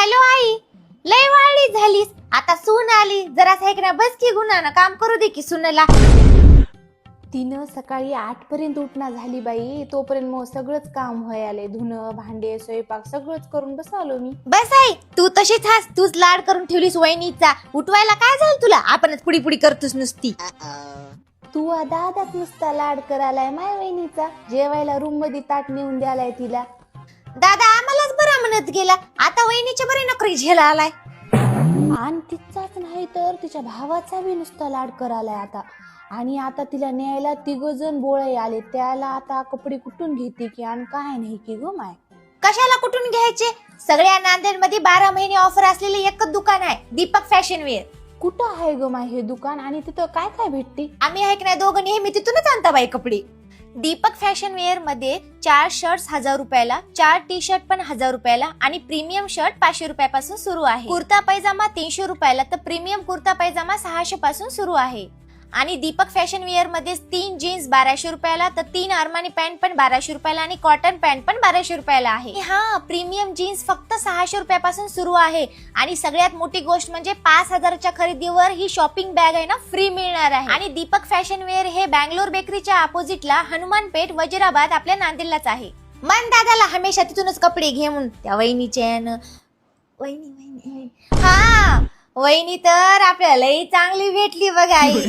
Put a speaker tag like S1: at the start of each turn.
S1: Hello आई, लय वाळी झालीस. आता सून आली, जरा सायकना बस की गुन्हा काम करू दे की सुनला.
S2: तिनं सकाळी 8 पर्यंत उठणा झाली बाई. तोपर्यंत मग सगळंच काम व्हाय आले. धुणं भांडे स्वयंपाक सगळंच करून बसलो मी.
S1: बस आई, तू तशीच हास. तूच लाड करून ठेवलीस वहिनीचा. उठवायला काय झालं तुला? आपणच पुडी पुडी करतोस नुसती.
S2: तू दादाच नुसता लाड करायलाय माय वहिनीचा. जेवायला रूम मध्ये ताट नेऊन द्यालाय तिला.
S1: दादा आम्हालाच बरा म्हणत गेला, आता वहिनीच्या बरी नोकरी झेला आलाय.
S2: आणि तिचाच नाही तर तिच्या भावाचा बी नुसता लाड करायलाय आता. आणि आता तिला न्यायला 3 जण बोळे आले. त्याला आता कपडे कुठून घेते की आणि काय नाही की ग माय.
S1: कशाला कुठून घ्यायचे? सगळ्या नांदेडमध्ये 12 महिने ऑफर असलेले एकच दुकान आहे, दीपक फॅशन वेअर.
S2: कुठं आहे ग माय हे दुकान आणि तिथं काय काय भेटते?
S1: आम्ही ऐक नाही दोघं नेहमी तिथूनच आणता बाई कपडे. दीपक फॅशन वेअर मध्ये 4 शर्ट्स 1000 रुपयाला, 4 टी शर्ट पण 1000 रुपयाला आणि प्रीमियम शर्ट 500 रुपयापासून सुरू आहे. कुर्ता पैजामा 300 रुपयाला तर प्रीमियम कुर्ता पैजामा 600 पासून सुरू आहे. आणि दीपक फॅशन वेअर मध्ये 3 जीन्स 1200 रुपयाला तर 3 अरमानी पॅन्ट पण 1200 रुपयाला आणि कॉटन पॅन्ट पण 1200 रुपयाला आहे. हा, प्रीमियम जीन्स फक्त 600 रुपयापासून सुरू आहे. आणि सगळ्यात मोठी गोष्ट म्हणजे 5000च्या खरेदीवर ही शॉपिंग बॅग आहे ना फ्री मिळणार आहे. आणि दीपक फॅशन वेअर हे बँगलोर बेकरीच्या अपोजिटला हनुमान पेठ वजीराबाद आपल्या नांदेडलाच आहे. मन दादाला हमेशा तिथूनच कपडे घे म्हणून त्या वहिनीचे वहिनी हा वहिनी तर आपल्याला चांगली भेटली बघ आई.